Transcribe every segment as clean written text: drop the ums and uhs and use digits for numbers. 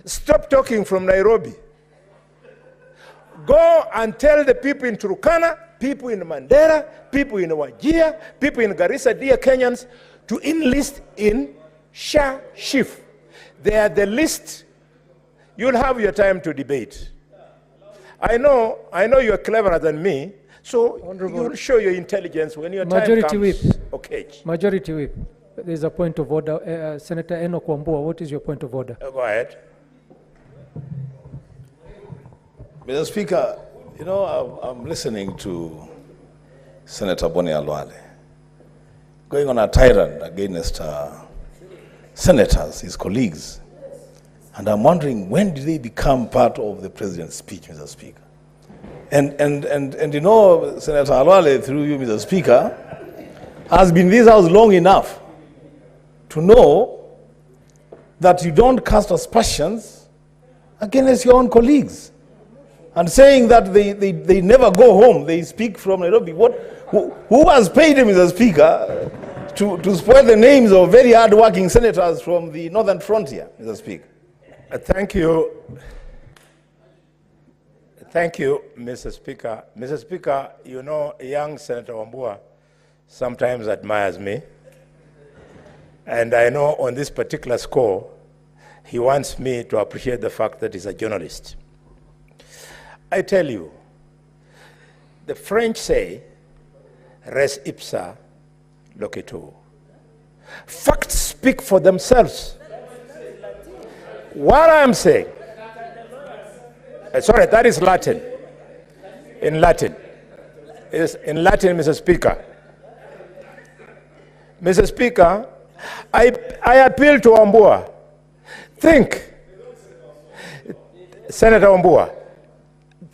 Stop talking from Nairobi. Go and tell the people in Turkana, people in Mandera, people in Wajir, people in Garissa, dear Kenyans, to enlist in SHA shift. They are the list. You'll have your time to debate. I know you're cleverer than me, so you'll show your intelligence when your time comes. Whip. Okay. Majority Whip. There's a point of order. Senator Enoch Wambua, what is your point of order? Go ahead. Mr. Speaker, you know, I'm listening to Senator Boni going on a tyrant against senators, his colleagues. And I'm wondering, when did they become part of the president's speech, Mr. Speaker? And you know, Senator Khalwale, through you, Mr. Speaker, has been in this house long enough to know that you don't cast aspersions against your own colleagues. And saying that they never go home, they speak from Nairobi. Who has paid him, Mr. Speaker, to spoil the names of very hard-working senators from the northern frontier, Mr. Speaker? Thank you. Thank you, Mr. Speaker. Mr. Speaker, you know, young Senator Wambua sometimes admires me. And I know on this particular score, he wants me to appreciate the fact that he's a journalist. I tell you, the French say, res ipsa loquitur. Facts speak for themselves. What I'm saying, sorry, that is Latin. In Latin. In Latin, Mr. Speaker. Mr. Speaker, I appeal to Wambua. Think, Senator Wambua,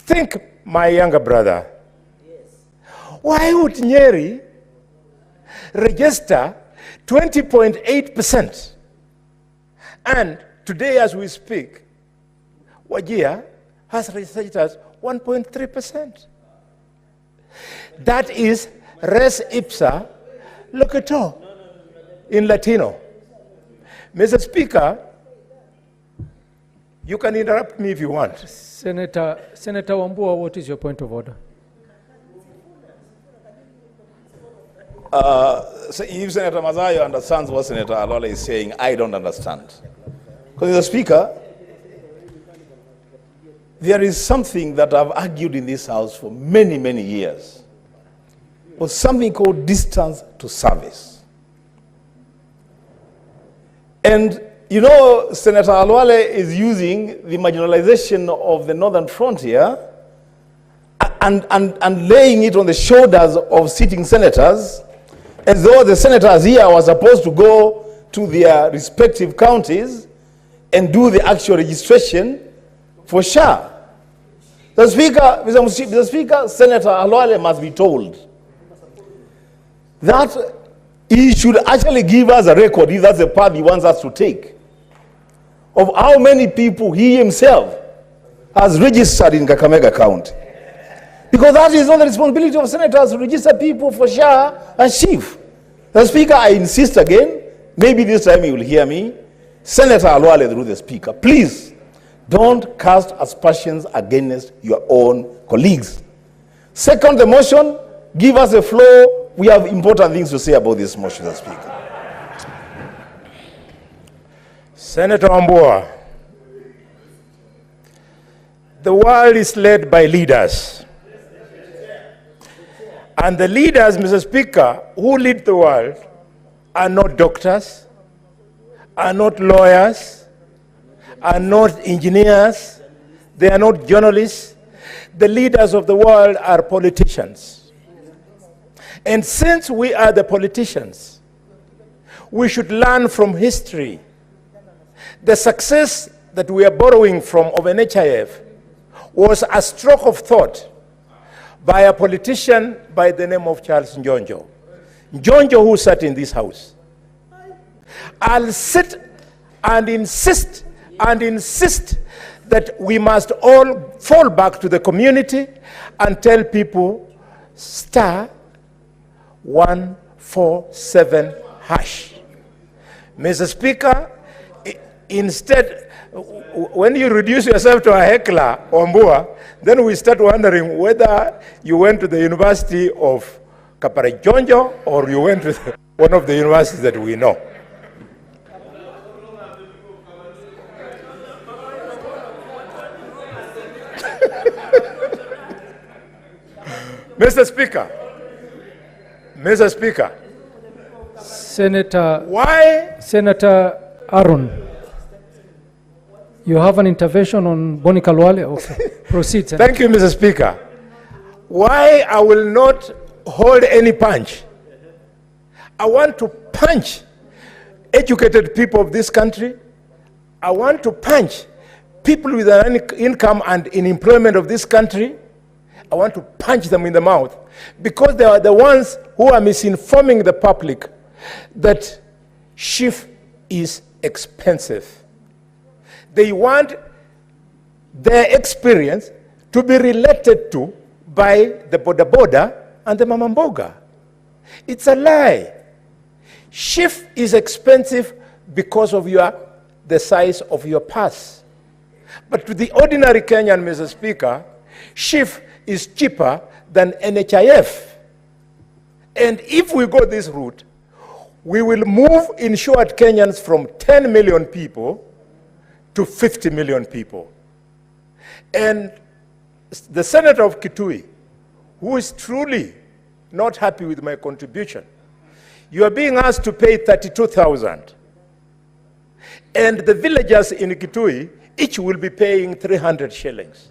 think, my younger brother, why would Nyeri register 20.8%? And today as we speak, Wajir has registered 1.3%. That is res ipsa loquitur in Latino. Mr. Speaker, you can interrupt me if you want. Senator Wambua, what is your point of order? So if Senator Mazayo understands what Senator Khalwale is saying, I don't understand. Because, Mr. Speaker, there is something that I've argued in this house for many, many years. Was something called distance to service. And you know, Senator Khalwale is using the marginalization of the northern frontier and laying it on the shoulders of sitting senators, as though the senators here were supposed to go to their respective counties and do the actual registration for SHA. The Speaker, Mr. Speaker, Senator Khalwale must be told that he should actually give us a record, if that's the path he wants us to take, of how many people he himself has registered in Kakamega County. Because that is not the responsibility of senators to register people for SHA and SHIF. The Speaker, I insist again, maybe this time you will hear me, Senator Khalwale, through the Speaker, please don't cast aspersions against your own colleagues. Second, the motion, give us a floor. We have important things to say about this motion, Mr. Speaker. Senator Wambua, the world is led by leaders. And the leaders, Mr. Speaker, who lead the world are not doctors, are not lawyers, are not engineers, they are not journalists. The leaders of the world are politicians. And since we are the politicians, we should learn from history. The success that we are borrowing from of NHIF was a stroke of thought by a politician by the name of Charles Njonjo. Njonjo, who sat in this house. I'll sit and insist that we must all fall back to the community and tell people star 147 hash. Mr. Speaker, instead, When you reduce yourself to a heckler, Wambua, then we start wondering whether you went to the University of Kaparajonjo or you went to one of the universities that we know. Mr. Speaker, Senator, why? Senator Aaron, you have an intervention on Boni Khalwale? Okay. Proceed, Senator. Thank you, Mr. Speaker. Why I will not hold any punch. I want to punch educated people of this country. I want to punch people with an income and in employment of this country. I want to punch them in the mouth because they are the ones who are misinforming the public that shift is expensive. They want their experience to be related to by the boda and the mamamboga. It's a lie. Shift is expensive because of the size of your purse. But to the ordinary Kenyan, Mr. Speaker, shift is cheaper than NHIF. And if we go this route, we will move insured Kenyans from 10 million people to 50 million people. And the Senator of Kitu, who is truly not happy with my contribution, you are being asked to pay 32,000. And the villagers in Kitu, each will be paying 300 shillings.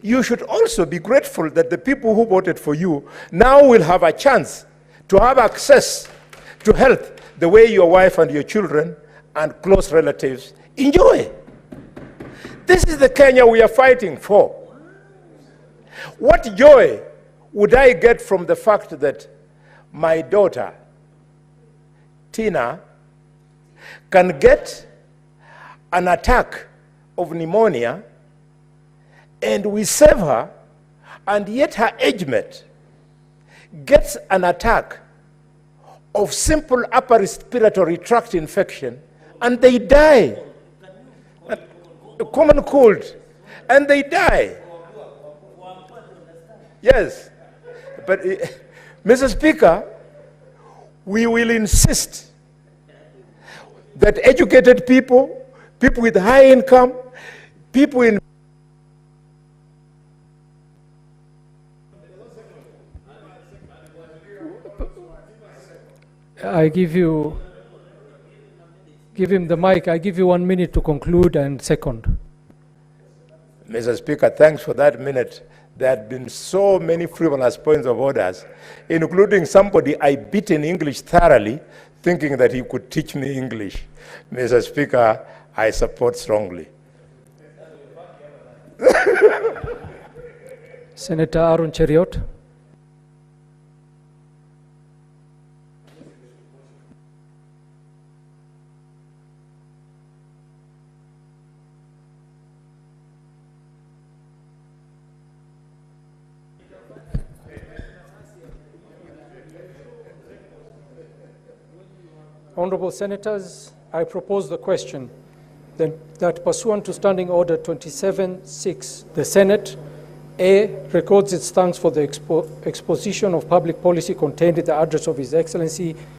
You should also be grateful that the people who voted for you now will have a chance to have access to health the way your wife and your children and close relatives enjoy. This is the Kenya we are fighting for. What joy would I get from the fact that my daughter, Tina, can get an attack of pneumonia and we save her, and yet her age mate gets an attack of simple upper respiratory tract infection and they die. A common cold, and they die. Yes, but Mr. Speaker, we will insist that educated people, people with high income, people in give him the mic. I give you 1 minute to conclude and second. Mr. Speaker, thanks for that minute. There had been so many frivolous points of orders, including somebody I beat in English thoroughly, thinking that he could teach me English. Mr. Speaker, I support strongly. Senator Aaron Cheriot. Honorable Senators, I propose the question that pursuant to Standing Order 27-6, the Senate, A, records its thanks for the exposition of public policy contained in the address of His Excellency